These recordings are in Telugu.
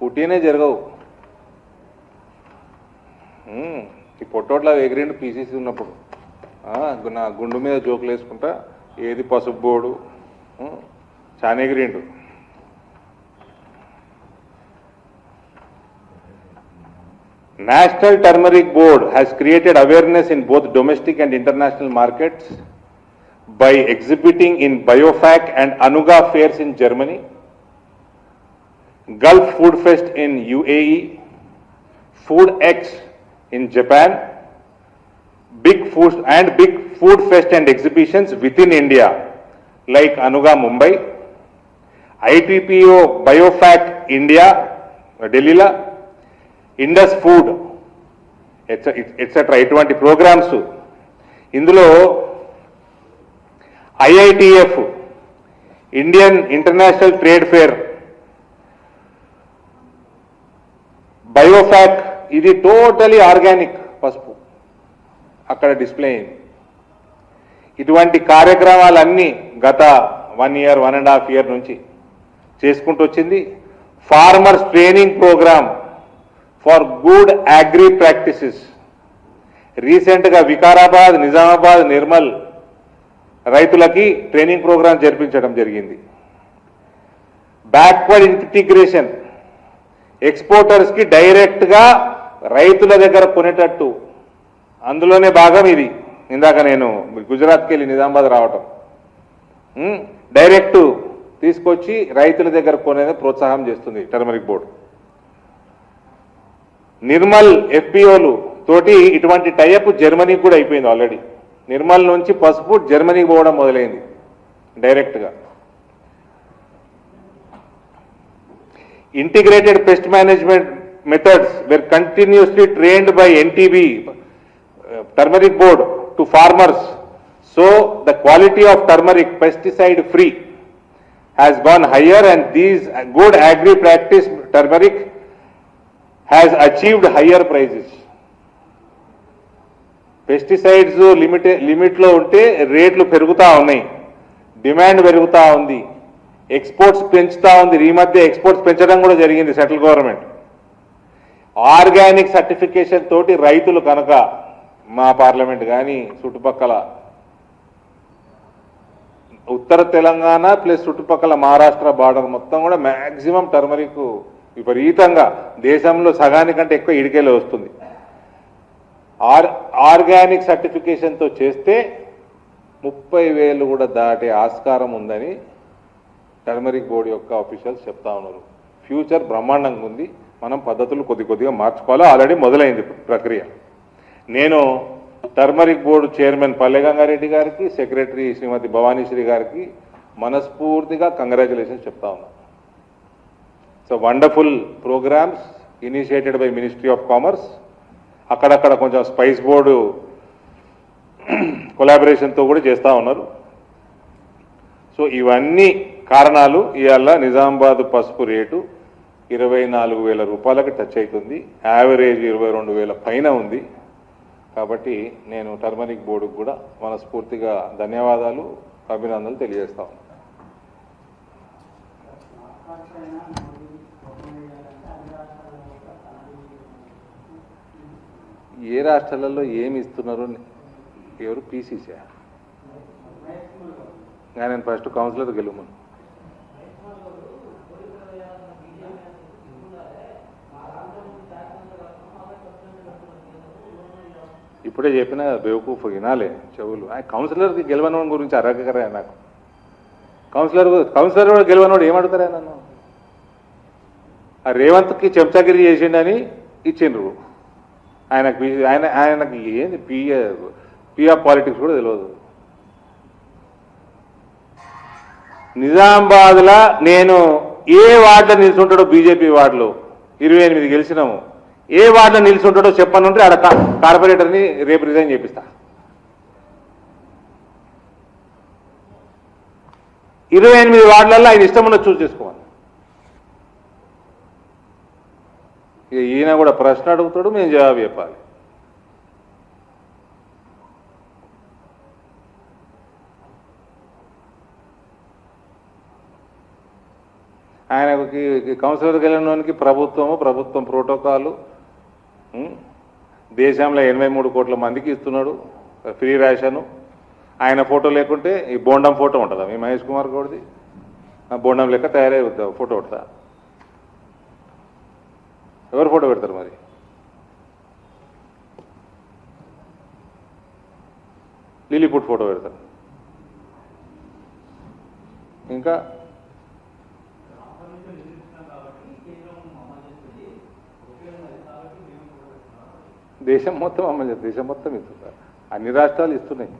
పుట్టినే జరగవు. ఈ పొట్టోట్లా ఎగిరిండు పీసీసీ ఉన్నప్పుడు నా గుండు మీద జోకులు వేసుకుంటా ఏది పసుపు బోర్డు చాలా ఎగిరిండు. National Turmeric Board has created awareness in both domestic and international markets by exhibiting in Biofac and Anuga fairs in Germany, Gulf Food Fest in UAE, Food X in Japan, big food fest and exhibitions within India like Anuga Mumbai, IPPO Biofac India, Delhi, Indus Food, etc. ఇటువంటి ప్రోగ్రామ్స్. ఇందులో IITF Indian international trade fair, Biofach ఇది టోటలీ ఆర్గానిక్ పసుపు అక్కడ డిస్ప్లే అయింది. ఇటువంటి కార్యక్రమాలన్నీ గత 1 year 1.5 year నుంచి చేసుకుంటూ వచ్చింది. Farmers training programme for good agri practices రీసెంట్గా వికారాబాద్, నిజామాబాద్, నిర్మల్ రైతులకి ట్రైనింగ్ ప్రోగ్రామ్ జరిపించడం జరిగింది. బ్యాక్వర్డ్ ఇంటిగ్రేషన్ ఎక్స్పోర్టర్స్కి డైరెక్ట్గా రైతుల దగ్గర కొనేటట్టు, అందులోనే భాగం ఇది. ఇందాక నేను గుజరాత్కి వెళ్ళి నిజామాబాద్ రావటం, డైరెక్ట్ తీసుకొచ్చి రైతుల దగ్గర కొనేది ప్రోత్సాహం చేస్తుంది టర్మరిక్ బోర్డు. నిర్మల్ ఎఫ్పిఓలు తోటి ఇటువంటి టైఅప్ జర్మనీకి కూడా అయిపోయింది ఆల్రెడీ. నిర్మల్ నుంచి పసుపు జర్మనీకి పోవడం మొదలైంది డైరెక్ట్గా. Integrated pest management methods were continuously trained by NTB, Turmeric Board, to farmers. So the quality of turmeric, pesticide free, has gone higher, and these good agri practice turmeric has achieved higher prices. Pesticides లిమిట్లో ఉంటే రేట్లు పెరుగుతూ ఉన్నాయి, డిమాండ్ పెరుగుతూ ఉంది, ఎక్స్పోర్ట్స్ పెంచుతూ ఉంది. ఈ మధ్య ఎక్స్పోర్ట్స్ పెంచడం కూడా జరిగింది సెంట్రల్ గవర్నమెంట్. ఆర్గానిక్ సర్టిఫికేషన్ తోటి రైతులు కనుక మా పార్లమెంట్ కానీ చుట్టుపక్కల ఉత్తర తెలంగాణ ప్లస్ చుట్టుపక్కల మహారాష్ట్ర బార్డర్ మొత్తం కూడా మ్యాక్సిమం టర్మరిక్ విపరీతంగా దేశంలో సగానికంటే ఎక్కువ ఇడికేలో వస్తుంది. ఆర్గానిక్ సర్టిఫికేషన్తో చేస్తే 30,000 కూడా దాటే ఆస్కారం ఉందని టర్మరిక్ బోర్డు యొక్క ఆఫీషియల్స్ చెప్తా ఉన్నారు. ఫ్యూచర్ బ్రహ్మాండంగా ఉంది. మనం పద్ధతులు కొద్దిగా మార్చుకోవాలి. ఆల్రెడీ మొదలైంది ప్రక్రియ. నేను టర్మరిక్ బోర్డు చైర్మన్ పల్లె గంగారెడ్డి గారికి, సెక్రటరీ శ్రీమతి భవానీశ్రీ గారికి మనస్ఫూర్తిగా కంగ్రాచులేషన్స్ చెప్తా ఉన్నాను. So wonderful programmes initiated by ministry of commerce. అక్కడక్కడ కొంచెం స్పైస్ బోర్డు కొలాబరేషన్తో కూడా చేస్తూ ఉన్నారు. సో ఇవన్నీ కారణాలు ఇవాళ నిజామాబాద్ పసుపు రేటు 24,000 రూపాయలకి టచ్ అవుతుంది. యావరేజ్ 22,000 పైన ఉంది. కాబట్టి నేను టర్మరిక్ బోర్డుకు కూడా మనస్ఫూర్తిగా ధన్యవాదాలు, అభినందనలు తెలియజేస్తా ఉన్నాను. ఏ రాష్ట్రాలలో ఏమి ఇస్తున్నారు ఎవరు పీసీసీ? నేను ఫస్ట్ కౌన్సిలర్ గెలుమను. ఇప్పుడే చెప్పిన బేవకూఫ్ వినాలే చెవులు. కౌన్సిలర్కి గెలవనోడి గురించి అరగకరా నాకు. కౌన్సిలర్ కూడా గెలవనోడు ఏమడుగుతారా నన్ను? ఆ రేవంత్కి చెంచాగిరి చేసిండని ఇచ్చిండ్రు. ఆయనకి ఏంది పిఆర్ పాలిటిక్స్ కూడా తెలియదు. నిజామాబాద్లో నేను ఏ వార్డులో నిలుచుంటాడో, బీజేపీ వార్డులో 28 గెలిచినాము, ఏ వార్డులో నిలుచుంటాడో చెప్పనుంటే ఆడ కార్పొరేటర్ని రేపు రిజైన్ చేపిస్తా. 28 వార్డులలో ఆయన ఇష్టం ఉన్నది చూస్ చేసుకోవాలి. ఈయన కూడా ప్రశ్న అడుగుతాడు, మేము జవాబు చెప్పాలి. ఆయనకు ఆయనకి కౌన్సిలర్కి వెళ్ళినోనికి ప్రభుత్వం ప్రోటోకాలు దేశంలో 83 కోట్ల మందికి ఇస్తున్నాడు ఫ్రీ రేషను. ఆయన ఫోటో లేకుంటే ఈ బోండం ఫోటో ఉంటుందా మీ మహేష్ కుమార్ గౌడ్ది? బోండం లెక్క తయారై ఫోటో పెడతా. ఎవరు ఫోటో పెడతారు మరి? లిలీపుట్ ఫోటో పెడతారు. ఇంకా దేశం మొత్తం అమలు చేస్తారు. దేశం మొత్తం ఇస్తున్నారు. అన్ని రాష్ట్రాలు ఇస్తున్నాయి.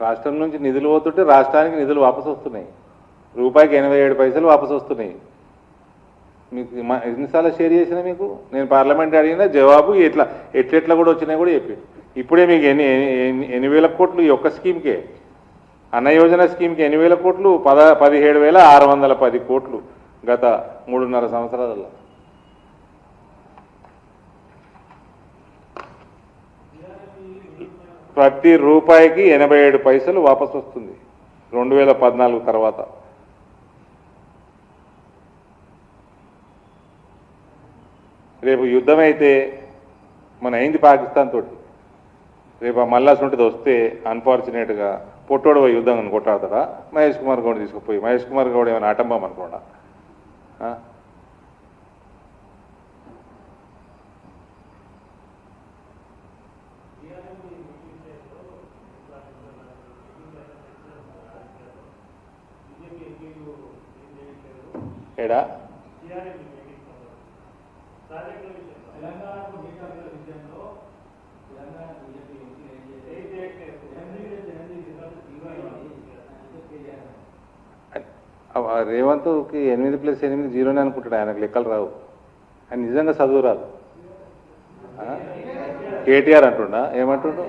రాష్ట్రం నుంచి నిధులు పోతుంటే రాష్ట్రానికి నిధులు వాపసు వస్తున్నాయి. రూపాయికి 87 పైసలు వాపసు వస్తున్నాయి. మీకు ఎన్నిసార్లు షేర్ చేసినా మీకు నేను పార్లమెంట్ అడిగినా జవాబు ఎట్లెట్లా కూడా వచ్చినాయి కూడా చెప్పి. ఇప్పుడే మీకు ఎన్ని వేల కోట్లు ఈ ఒక్క స్కీమ్కే, అన్న యోజన స్కీమ్కి 8,000 కోట్లు, 17,610 కోట్లు గత 3.5 సంవత్సరాలలో. ప్రతి రూపాయికి 87 పైసలు వాపసు వస్తుంది 2014 తర్వాత. రేపు యుద్ధం అయితే మన అయింది పాకిస్తాన్ తోటి. రేపు ఆ మల్లాస్ ఉంటది వస్తే అన్ఫార్చునేట్గా పొట్టోడు పోయి యుద్ధం కొట్టాడతాడా? మహేష్ కుమార్ గౌడ్ తీసుకుపోయి మహేష్ కుమార్ గౌడ్ ఏమైనా ఆటంబం అనుకోండా? ఏడా రేవంత్కి 8+8 జీరోనే అనుకుంటాడు. ఆయనకు లెక్కలు రావు. ఆయన నిజంగా చదువు రాదు. కేటీఆర్ అంటుండా? ఏమంటుండు?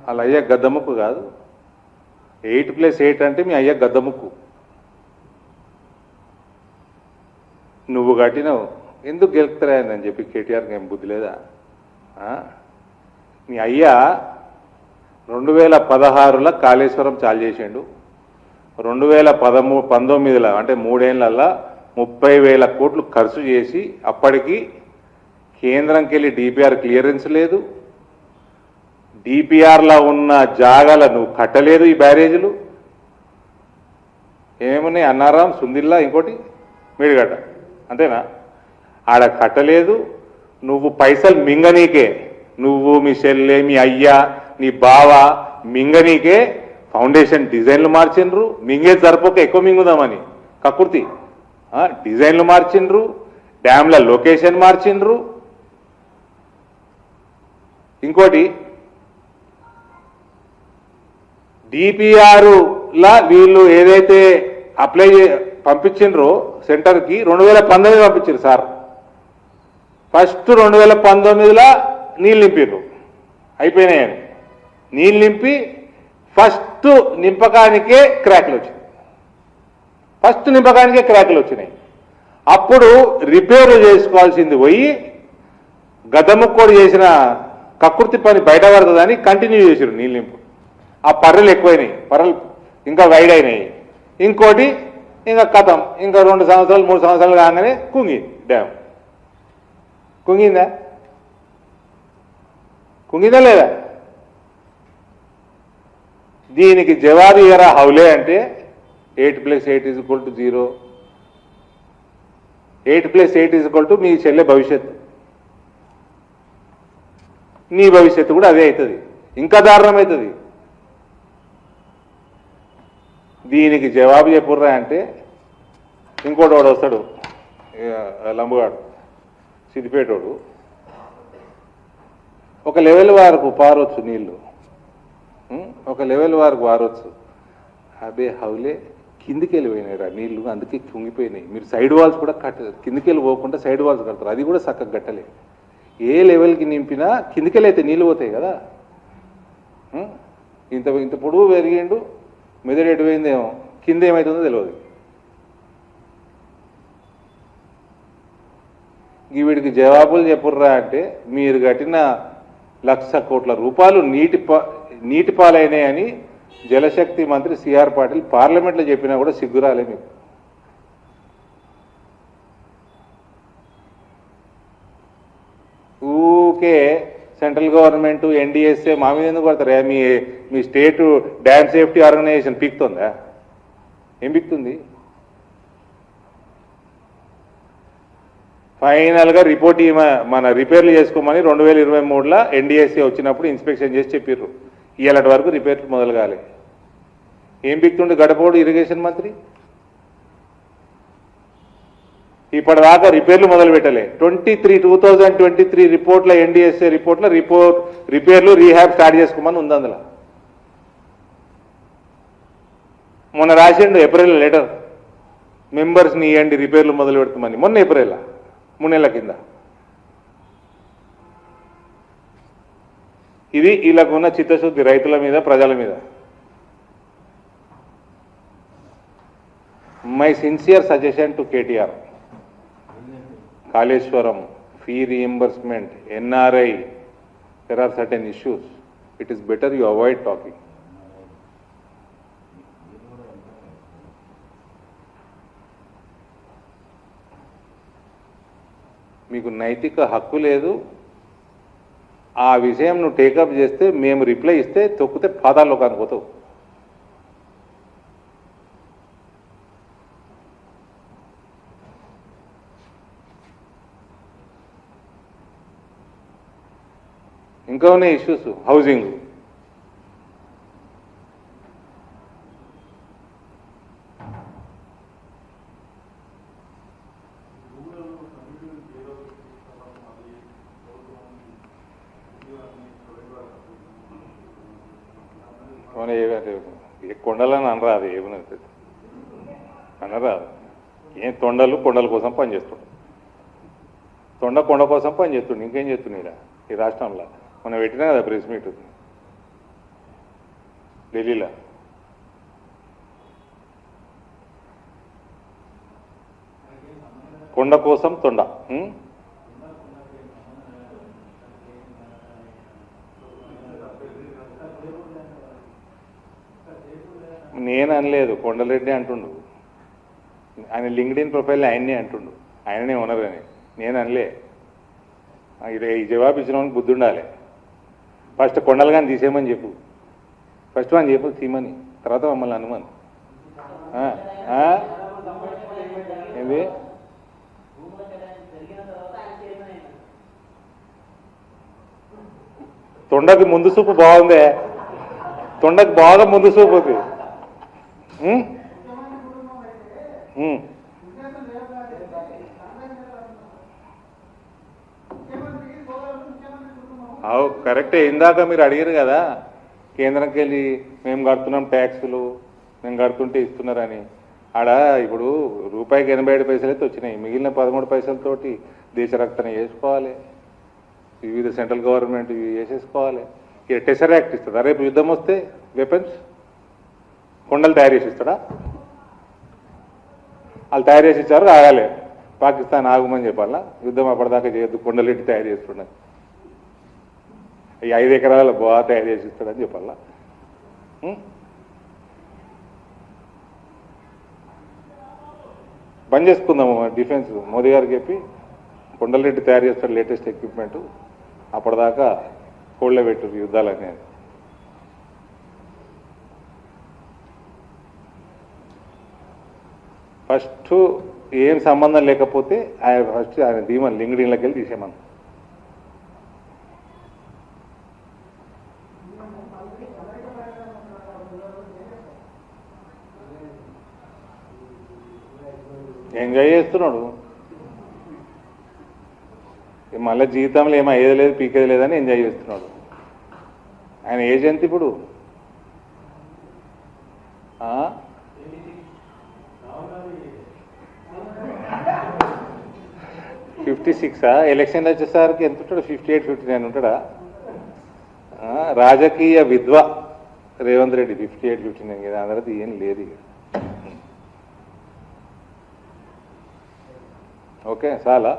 వాళ్ళ అయ్యా గద్దముక్కు కాదు. 8+8 అంటే మీ అయ్యా గద్దముక్కు. నువ్వు కట్టినావు ఎందుకు గెలుపుతారా అని చెప్పి కేటీఆర్కి ఏం బుద్ధి లేదా? మీ అయ్యా 2016లో కాళేశ్వరం చాలు చేసిండు. 2019లో అంటే 3 ఏళ్లలో 30,000 కోట్లు ఖర్చు చేసి అప్పటికి కేంద్రంకి వెళ్ళి డిపిఆర్ క్లియరెన్స్ లేదు. డిపిఆర్లో ఉన్న జాగాల నువ్వు కట్టలేదు. ఈ బ్యారేజీలు ఏమున్నాయి? అన్నారాం, సుందిల్లా, ఇంకోటి మేడిగడ్డ, అంతేనా? ఆడ కట్టలేదు. నువ్వు పైసలు మింగనీకే, నువ్వు మీ చెల్లె మీ అయ్యా నీ బావ మింగనీకే ఫౌండేషన్ డిజైన్లు మార్చిండ్రు. మింగే సరిపోక ఎక్కువ మింగుదామని కకుర్తి డిజైన్లు మార్చిండ్రు. డ్యామ్ల లొకేషన్ మార్చిండ్రు. ఇంకోటి డిపిఆర్లా వీళ్ళు ఏదైతే అప్లై పంపించిండ్రో సెంటర్కి 2019 పంపించారు సార్. ఫస్ట్ 2019లో నీళ్ళు నింపిర్రు, అయిపోయినాయని నీళ్ళు నింపి ఫస్ట్ నింపకానికే క్రాక్లు వచ్చినాయి. ఫస్ట్ నింపకానికే క్రాక్లు వచ్చినాయి. అప్పుడు రిపేర్ చేసుకోవాల్సింది పోయి గద్దముక్కోడు చేసిన కకృతి పని బయట పడుతుందని కంటిన్యూ చేసారు నీళ్ళు నింపు. ఆ పర్రెలు ఎక్కువైనాయి, పర్రెలు ఇంకా వైడ్ అయినాయి. ఇంకోటి ఇంకా కథం, ఇంకా 2 సంవత్సరాలు 3 సంవత్సరాలు కాగానే కుంగింది డ్యామ్. కుంగిందా? కుంగిందా లేదా? దీనికి జవాబు ఇయరా హౌలే అంటే 8+8 = 0. 8+8 మీ చెల్లె భవిష్యత్తు, నీ భవిష్యత్తు కూడా అదే అవుతుంది. ఇంకా దారుణం అవుతుంది. దీనికి జవాబు చెప్పుర్రా అంటే ఇంకోటి వాడు వస్తాడు, లంబుగాడు సిద్దిపేటోడు. ఒక లెవెల్ వరకు పారొచ్చు నీళ్ళు, ఒక లెవెల్ వరకు పారొచ్చు. అబే హౌలే కిందికి వెళ్ళిపోయినాయి నీళ్లు, అందుకే కుంగిపోయినాయి. మీరు సైడ్ వాల్స్ కూడా కిందికి వెళ్ళి పోకుండా సైడ్ వాల్స్ కడతారు, అది కూడా చక్కగా కట్టలే. ఏ లెవెల్కి నింపినా కిందికి అయితే నీళ్ళు పోతాయి కదా. ఇంత పొడుగు పెరిగిండు, మెదడు ఎటు పోయిందేమో, కింద ఏమవుతుందో తెలియదు. వీడికి జవాబులు చెప్పుర్రా అంటే మీరు కట్టిన 1,00,000 కోట్ల రూపాయలు నీటి పాలైనాయని జలశక్తి మంత్రి సిఆర్ పాటిల్ పార్లమెంట్లో చెప్పినా కూడా సిగ్గురాలే మీకు. ఊకే సెంట్రల్ గవర్నమెంట్ ఎన్డీఎస్ఏ మా మీద ఎందుకు పడతారా? మీ స్టేట్ డ్యామ్ సేఫ్టీ ఆర్గనైజేషన్ పీక్తుందా? ఏం పీక్తుంది? ఫైనల్గా రిపోర్ట్ మన రిపేర్లు చేసుకోమని 2023లో ఎన్డీఎస్ఏ వచ్చినప్పుడు ఇన్స్పెక్షన్ చేసి చెప్పారు. ఇవాళటి వరకు రిపేర్లు మొదలు కాలే. ఏం పీక్తుండే గడపడు ఇరిగేషన్ మంత్రి? ఇప్పటిదాకా రిపేర్లు మొదలు పెట్టలే. 2023 రిపోర్ట్ల ఎన్డీఎస్ఏ రిపోర్ట్ల రిపేర్లు రీహాబ్ స్టార్ట్ చేసుకోమని ఉంది అందులో. మొన్న రాసిండు ఏప్రిల్ లెటర్, మెంబర్స్ని ఇవ్వండి రిపేర్లు మొదలు పెడతామని. మొన్న ఏప్రిల్ 3 నెలల కింద. ఇది వీళ్ళకు ఉన్న చిత్తశుద్ధి రైతుల మీద, ప్రజల మీద. My sincere suggestion to KTR, Kaleshwaram, fee reimbursement, NRI, there are certain issues. It is better you avoid talking. మీకు నైతిక హక్కు లేదు. ఆ విషయం నువ్వు టేకప్ చేస్తే, మేము రిప్లై ఇస్తే తొక్కితే పాతాల్లోకానికి పోతావు. ఇంకా ఉన్నాయి ఇష్యూస్. హౌసింగ్, కొండలని అనరాదు, ఏమన్నది అనరాదు. ఏం కొండల కోసం పనిచేస్తుండు. కొండ కోసం పనిచేస్తుండు. ఇంకేం చేస్తుండే ఈ రాష్ట్రంలో? మనం పెట్టినా కదా ప్రెస్ మీట్ ఢిల్లీలో. కొండ కోసం తొండ. నేను అనలేదు, కొండలరెడ్డి అంటుండు. ఆయన లింక్డ్ఇన్ ప్రొఫైల్ ఆయన్నే అంటుండు, ఆయననే ఉన్నారని. నేను అనలే. ఈ జవాబు ఇచ్చినవానికి బుద్ధి ఉండాలి. ఫస్ట్ కొండలు కానీ తీసేయమని చెప్పు. ఫస్ట్ అని చెప్పు తీమని, తర్వాత మమ్మల్ని అనుమని. ఏంది తొండకి ముందు చూపు బాగుందే. తొండకి బాగా ముందు చూపు ఉంది. అవు కరెక్టే. ఇందాక మీరు అడిగారు కదా, కేంద్రంకి వెళ్ళి మేము కడుతున్నాం ట్యాక్సులు, మేము కడుతుంటే ఇస్తున్నారని. ఆడ ఇప్పుడు రూపాయికి 87 పైసలు అయితే వచ్చినాయి. మిగిలిన 13 పైసలతోటి దేశ రక్షణ చేసుకోవాలి, వివిధ సెంట్రల్ గవర్నమెంట్ ఇవి చేసేసుకోవాలి. ఇక టెసర్ యాక్ట్ ఇస్తుందా? రేపు యుద్ధం వస్తే వెపన్స్ కొండలు తయారు చేసి ఇస్తాడా? వాళ్ళు తయారు చేసి ఇచ్చారు, ఆగాలి. పాకిస్తాన్ ఆగమని చెప్పాలా? యుద్ధం అప్పటిదాకా చేయొద్దు, కొండలెట్టి తయారు చేస్తున్నాయి. ఈ 5 ఎకరాల బాగా తయారు చేసి ఇస్తాడని చెప్పాలా? బంద్ చేసుకుందాము డిఫెన్స్. మోదీ గారికి చెప్పి కొండలరెడ్డి తయారు చేస్తాడు లేటెస్ట్ ఎక్విప్మెంట్, అప్పటిదాకా కోళ్ళ పెట్టు యుద్ధాలన్నీ. ఫస్ట్ ఏం సంబంధం లేకపోతే ఫస్ట్ ఆయన ధీమన్ లింక్డ్ఇన్లోకి వెళ్ళి తీసేమను. ఎంజాయ్ చేస్తున్నాడు. మళ్ళీ జీవితంలో ఏమో అయ్యేది లేదు, పీకేది లేదని ఎంజాయ్ చేస్తున్నాడు. ఆయన ఏజ్ ఎంత ఇప్పుడు? 56. ఎలక్షన్లు వచ్చేసరికి ఎంత ఉంటాడు? 58, 59 ఉంటాడా? రాజకీయ విద్వ రేవంత్ రెడ్డి 58, 59 కదా. అందరిది ఏం లేదు ఇక. ఓకే చాలా.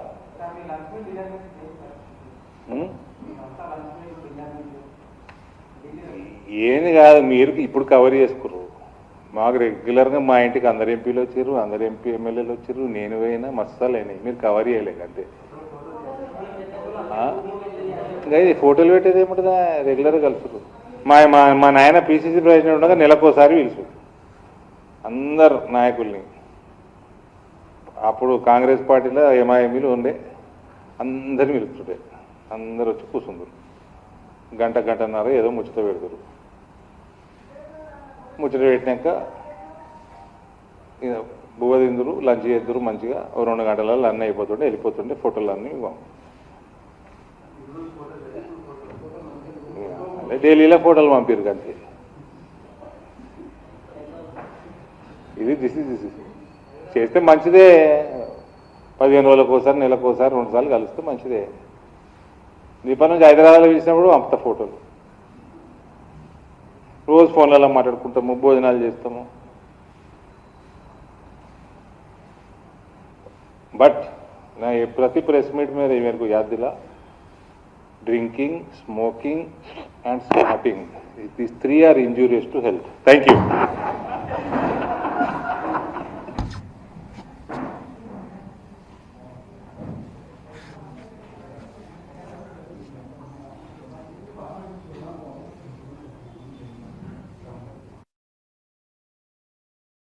ఏమి కాదు, మీరు ఇప్పుడు కవర్ చేసుకుర్రు. మాకు రెగ్యులర్గా మా ఇంటికి అందరు ఎంపీలు వచ్చారు, అందరు ఎమ్మెల్యేలు వచ్చారు, నేను పోయినా మస్తాలు అయినాయి, మీరు కవర్ చేయలేక అంతే. ఇంకా ఇది ఫోటోలు పెట్టేది ఏముంటుందా, రెగ్యులర్గా కలుసురు. మా మా మా నాయన పిసిసి ప్రెసిడెంట్ ఉండగా నెలకోసారి పిలుచు అందరు నాయకుల్ని. అప్పుడు కాంగ్రెస్ పార్టీలో ఎంఐఎంలు ఉండే, అందరిని పిలుస్తుండే, అందరు వచ్చి కూర్చుందరు, గంటన్నర ఏదో ముచ్చట పెడతారు. ముచ్చట పెట్టినాక బువ్వ తిందురు, లంచ్ చేద్దరు, మంచిగా 2 గంటలలో అన్నీ అయిపోతుండే, వెళ్ళిపోతుండే, ఫోటోలు అన్నీ ఢిల్లీలో ఫోటోలు పంపారు అంతే. దిస్ చేస్తే మంచిదే, 15 రోజులకు ఒకసారి, నెలకు ఒకసారి, 2 సార్లు కలిస్తే మంచిదే. దీపం నుంచి హైదరాబాద్లో పిలిచినప్పుడు అంత ఫోటోలు, రోజు ఫోన్లలో మాట్లాడుకుంటాము, భోజనాలు చేస్తాము. బట్ నా ప్రతి ప్రెస్ మీట్ మీద మేరకు యాదిలా drinking, smoking and smarting, these 3 are injurious to health. Thank you.